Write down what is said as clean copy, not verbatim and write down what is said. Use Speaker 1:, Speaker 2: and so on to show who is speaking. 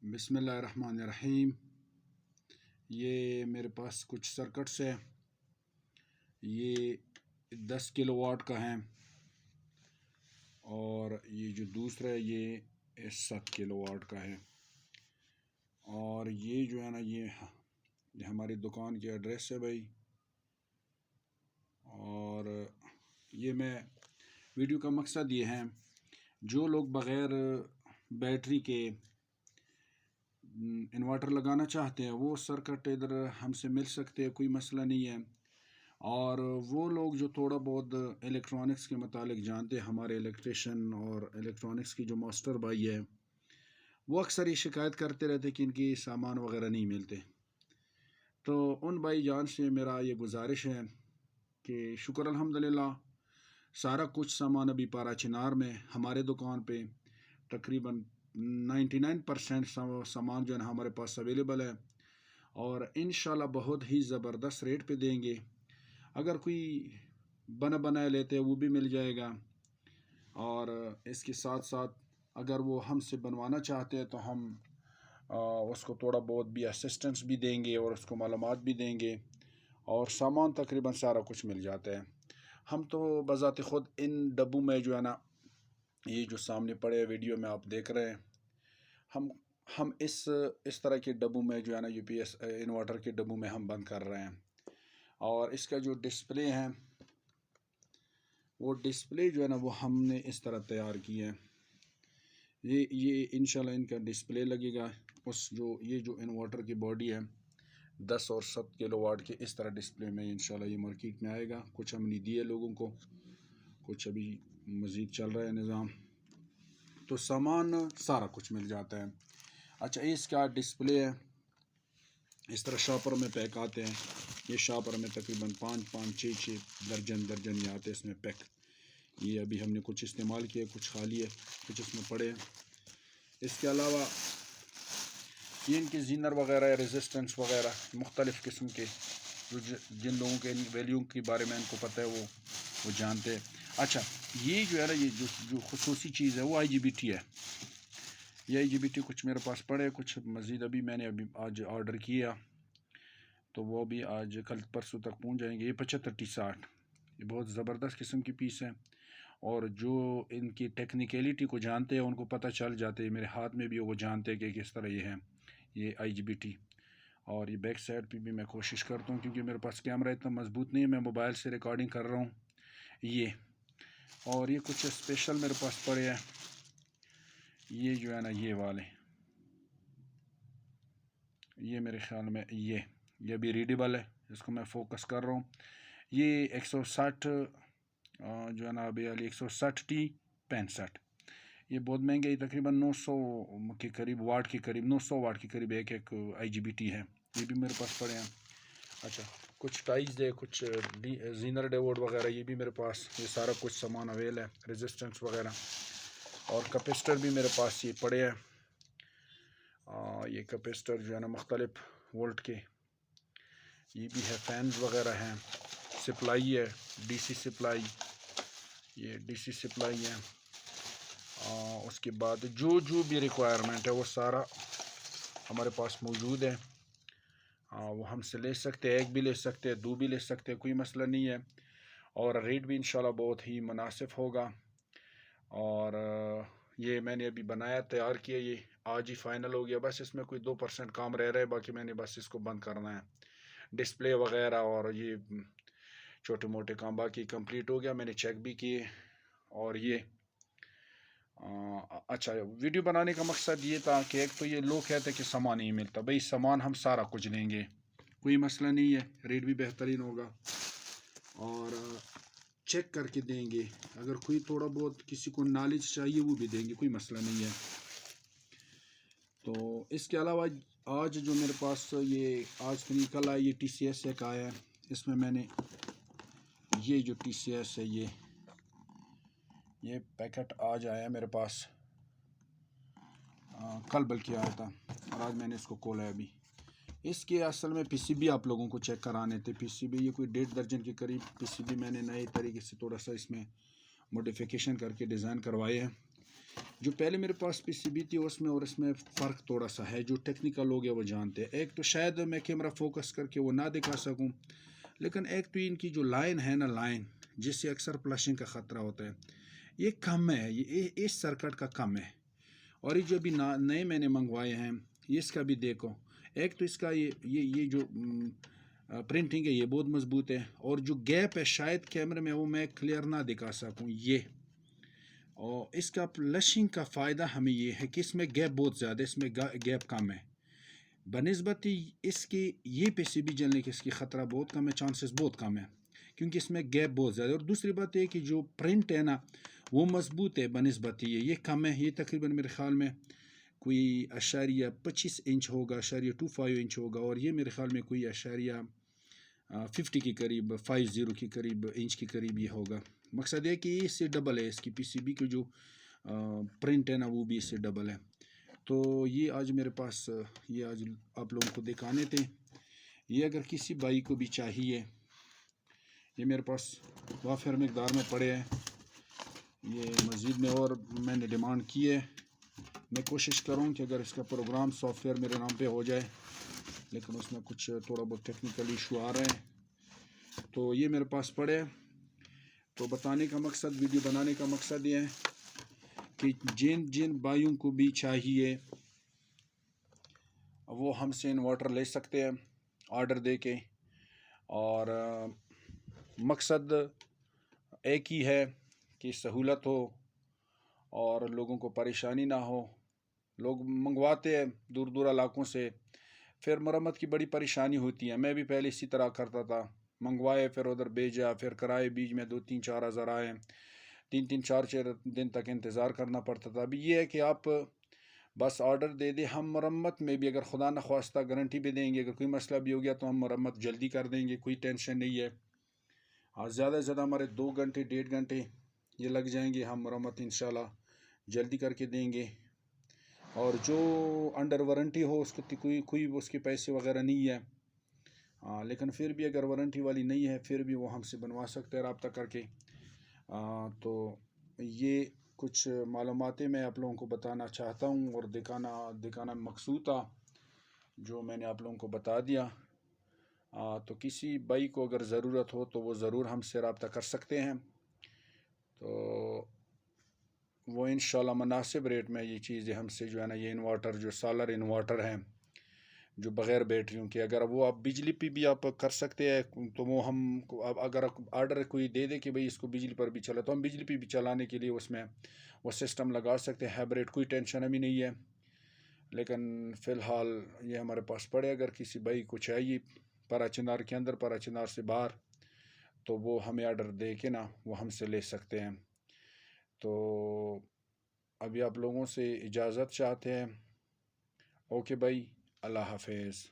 Speaker 1: بسم اللہ الرحمن الرحیم۔ یہ میرے پاس کچھ سرکٹس ہے، یہ 10 کلو واٹ کا ہے، اور یہ جو دوسرا ہے یہ 7 کلو واٹ کا ہے۔ اور یہ جو ہے نا یہ ہماری دکان کی ایڈریس ہے بھائی۔ اور یہ میں ویڈیو کا مقصد یہ ہے، جو لوگ بغیر بیٹری کے انورٹر لگانا چاہتے ہیں وہ سرکٹ ادھر ہم سے مل سکتے ہیں، کوئی مسئلہ نہیں ہے۔ اور وہ لوگ جو تھوڑا بہت الیکٹرانکس کے متعلق جانتے ہیں، ہمارے الیکٹریشین اور الیکٹرانکس کی جو ماسٹر بھائی ہے، وہ اکثر یہ شکایت کرتے رہتے کہ ان کی سامان وغیرہ نہیں ملتے۔ تو ان بھائی جان سے میرا یہ گزارش ہے کہ شکر الحمدللہ سارا کچھ سامان ابھی پارا چنار میں ہمارے دکان پہ تقریباً 99% سامان جو ہے ہمارے پاس اویلیبل ہے، اور انشاءاللہ بہت ہی زبردست ریٹ پہ دیں گے۔ اگر کوئی بنایا لیتے وہ بھی مل جائے گا، اور اس کے ساتھ ساتھ اگر وہ ہم سے بنوانا چاہتے ہیں تو ہم اس کو تھوڑا بہت بھی اسسٹنس بھی دیں گے اور اس کو معلومات بھی دیں گے، اور سامان تقریباً سارا کچھ مل جاتا ہے۔ ہم تو بذات خود ان ڈبوں میں جو ہے نا، یہ جو سامنے پڑے ویڈیو میں آپ دیکھ رہے ہیں، ہم اس طرح کے ڈبوں میں جو ہے نا یو پی ایس انورٹر کے ڈبوں میں ہم بند کر رہے ہیں۔ اور اس کا جو ڈسپلے ہے، وہ ڈسپلے جو ہے نا وہ ہم نے اس طرح تیار کی ہے۔ یہ انشاءاللہ ان کا ڈسپلے لگے گا، یہ جو انورٹر کی باڈی ہے 10 اور 7 کلو واٹ کے، اس طرح ڈسپلے میں انشاءاللہ یہ مارکیٹ میں آئے گا۔ کچھ ہم نے دیے لوگوں کو، کچھ ابھی مزید چل رہا ہے نظام، تو سامان سارا کچھ مل جاتا ہے۔ اچھا، اس کا ڈسپلے ہے، اس طرح شاپر میں پیک آتے ہیں۔ یہ شاپر میں تقریباً 5-6 درجن یہ آتے ہیں اس میں پیک۔ یہ ابھی ہم نے کچھ استعمال کیا، کچھ خالی ہے، کچھ اس میں پڑے ہیں۔ اس کے علاوہ یہ ان کے زینر وغیرہ، ریزسٹنس وغیرہ مختلف قسم کے، جن لوگوں کے ویلیو کے بارے میں ان کو پتہ ہے وہ جانتے ہیں۔ اچھا، یہ جو ہے نا، یہ جو خصوصی چیز ہے وہ IGBT ہے۔ یہ IGBT کچھ میرے پاس پڑے، کچھ مزید ابھی میں نے آج آرڈر کیا، تو وہ بھی آج کل پرسوں تک پہنچ جائیں گے۔ یہ 75T60، یہ بہت زبردست قسم کی پیس ہے، اور جو ان کی ٹیکنیکلٹی کو جانتے ہیں ان کو پتہ چل جاتے ہیں۔ میرے ہاتھ میں بھی وہ جانتے ہیں کہ کس طرح یہ ہے، یہ IGBT۔ اور یہ بیک سائڈ پہ بھی میں کوشش کرتا ہوں، کیونکہ میرے پاس کیمرہ اتنا مضبوط نہیں ہے، میں موبائل سے ریکارڈنگ کر رہا ہوں یہ۔ اور یہ کچھ اسپیشل میرے پاس پڑے ہیں، یہ جو ہے نا یہ والے، یہ میرے خیال میں یہ بھی ریڈیبل ہے، اس کو میں فوکس کر رہا ہوں۔ یہ 160 جو ہے نا ابھی والی 160T65، یہ بہت مہنگے، تقریباً 900 کے قریب واٹ کے قریب، 900 واٹ کے قریب ایک IGBT ہے، یہ بھی میرے پاس پڑے ہیں۔ اچھا، کچھ ٹائز دے، کچھ زینر ڈیوڈ وغیرہ، یہ بھی میرے پاس، یہ سارا کچھ سامان اویل ہے، ریزسٹنس وغیرہ۔ اور کیپیسٹر بھی میرے پاس یہ پڑے ہیں، یہ کیپیسٹر جو ہے نا مختلف وولٹ کے، یہ بھی ہے، فینز وغیرہ ہیں، سپلائی ہے، DC سپلائی، یہ DC سپلائی ہے۔ اس کے بعد جو بھی ریکوائرمنٹ ہے وہ سارا ہمارے پاس موجود ہے، وہ ہم سے لے سکتے ہیں، ایک بھی لے سکتے ہیں، 2 بھی لے سکتے ہیں، کوئی مسئلہ نہیں ہے۔ اور ریٹ بھی انشاءاللہ بہت ہی مناسب ہوگا۔ اور یہ میں نے ابھی بنایا، تیار کیا، یہ آج ہی فائنل ہو گیا، بس اس میں کوئی 2% کام رہ رہا ہے، باقی میں نے بس اس کو بند کرنا ہے، ڈسپلے وغیرہ اور یہ چھوٹے موٹے کام باقی کمپلیٹ ہو گیا، میں نے چیک بھی کیے۔ اور یہ اچھا، ویڈیو بنانے کا مقصد یہ تھا کہ ایک تو یہ لوگ کہتے ہیں کہ سامان نہیں ملتا، بھائی سامان ہم سارا کچھ لیں گے، کوئی مسئلہ نہیں ہے، ریٹ بھی بہترین ہوگا، اور چیک کر کے دیں گے۔ اگر کوئی تھوڑا بہت کسی کو نالج چاہیے وہ بھی دیں گے، کوئی مسئلہ نہیں ہے۔ تو اس کے علاوہ آج جو میرے پاس یہ آج کل آیا، یہ TCS ایک آیا ہے، اس میں میں نے یہ جو TCS ہے یہ پیکٹ آج آیا میرے پاس، کل بلکہ آیا تھا، اور آج میں نے اس کو کھولا ہے ابھی۔ اس کے اصل میں PCB آپ لوگوں کو چیک کرانے تھے، PCB یہ کوئی 1.5 درجن کے قریب PCB میں نے نئے طریقے سے تھوڑا سا اس میں موڈیفیکیشن کر کے ڈیزائن کروائے ہیں۔ جو پہلے میرے پاس پی سی بی تھی اس میں اور اس میں فرق تھوڑا سا ہے، جو ٹیکنیکل لوگ ہیں وہ جانتے ہیں۔ ایک تو شاید میں کیمرہ فوکس کر کے وہ نہ دکھا سکوں، لیکن ایک تو ان کی جو لائن ہے نا، لائن جس سے اکثر فلشنگ کا خطرہ ہوتا ہے، یہ کم ہے، یہ اس سرکٹ کا کم ہے۔ اور یہ جو بھی نئے میں نے منگوائے ہیں، اس کا بھی دیکھو، ایک تو اس کا یہ جو پرنٹنگ ہے یہ بہت مضبوط ہے، اور جو گیپ ہے شاید کیمرے میں وہ میں کلیئر نہ دکھا سکوں یہ، اور اس کا فلشنگ کا فائدہ ہمیں یہ ہے کہ اس میں گیپ بہت زیادہ ہے، اس میں گیپ کم ہے بنسبت اس کی یہ پی سی بی جلنے کی اس کی خطرہ بہت کم ہے، چانسز بہت کم ہے، کیونکہ اس میں گیپ بہت زیادہ ہے۔ اور دوسری بات یہ کہ جو پرنٹ ہے نا وہ مضبوط ہے بنسبت یہ کم ہے، یہ تقریباً میرے خیال میں کوئی 25 انچ ہوگا، 25 انچ ہوگا، اور یہ میرے خیال میں کوئی 50 کے قریب، 50 کے قریب انچ کے قریب یہ ہوگا۔ مقصد یہ کہ اس سے ڈبل ہے، اس کی پی سی بی کی جو پرنٹ ہے نا وہ بھی اس سے ڈبل ہے۔ تو یہ آج میرے پاس یہ آج آپ لوگوں کو دکھانے تھے۔ یہ اگر کسی بھائی کو بھی چاہیے، یہ میرے پاس وافر مقدار میں پڑے ہیں، یہ مزید میں اور میں نے ڈیمانڈ کی ہے، میں کوشش کروں کہ اگر اس کا پروگرام سافٹ ویئر میرے نام پہ ہو جائے، لیکن اس میں کچھ تھوڑا بہت ٹیکنیکل ایشو آ رہے ہیں، تو یہ میرے پاس پڑے۔ تو بتانے کا مقصد، ویڈیو بنانے کا مقصد یہ ہے کہ جن بھائیوں کو بھی چاہیے وہ ہم سے انورٹر لے سکتے ہیں آرڈر دے کے، اور مقصد ایک ہی ہے کہ سہولت ہو اور لوگوں کو پریشانی نہ ہو۔ لوگ منگواتے ہیں دور دور علاقوں سے، پھر مرمت کی بڑی پریشانی ہوتی ہے۔ میں بھی پہلے اسی طرح کرتا تھا، منگوائے پھر ادھر بھیجا، پھر کرائے بیچ میں 2-3-4 ہزار آئے، 3-4 دن تک انتظار کرنا پڑتا تھا۔ ابھی یہ ہے کہ آپ بس آرڈر دے دیں، ہم مرمت میں بھی اگر خدا نخواستہ گارنٹی بھی دیں گے، اگر کوئی مسئلہ بھی ہو گیا تو ہم مرمت جلدی کر دیں گے، کوئی ٹینشن نہیں ہے۔ زیادہ سے زیادہ ہمارے 2 گھنٹے 1.5 گھنٹے یہ لگ جائیں گے، ہم مرمت انشاءاللہ جلدی کر کے دیں گے۔ اور جو انڈر وارنٹی ہو اس کو کوئی اس کے پیسے وغیرہ نہیں ہے، لیکن پھر بھی اگر وارنٹی والی نہیں ہے پھر بھی وہ ہم سے بنوا سکتے ہیں رابطہ کر کے۔ تو یہ کچھ معلوماتیں میں آپ لوگوں کو بتانا چاہتا ہوں اور دکھانا مقصود تھا، جو میں نے آپ لوگوں کو بتا دیا۔ تو کسی بھائی کو اگر ضرورت ہو تو وہ ضرور ہم سے رابطہ کر سکتے ہیں، تو وہ انشاءاللہ مناسب ریٹ میں یہ چیزیں ہم سے جو ہے نا، یہ انورٹر جو سولر انورٹر ہیں جو بغیر بیٹریوں کے، اگر وہ آپ بجلی پہ بھی آپ کر سکتے ہیں تو وہ ہم اگر آرڈر کوئی دے دے کہ بھئی اس کو بجلی پر بھی چلا، تو ہم بجلی پہ بھی چلانے کے لیے اس میں وہ سسٹم لگا سکتے ہیں، ہیبریڈ، کوئی ٹینشن ابھی نہیں ہے۔ لیکن فی الحال یہ ہمارے پاس پڑے، اگر کسی بھائی کو چاہیے پرا چنار کے اندر، پرا چنار سے باہر، تو وہ ہمیں آرڈر دے کے نا وہ ہم سے لے سکتے ہیں۔ تو ابھی آپ لوگوں سے اجازت چاہتے ہیں۔ اوکے بھائی، اللہ حافظ۔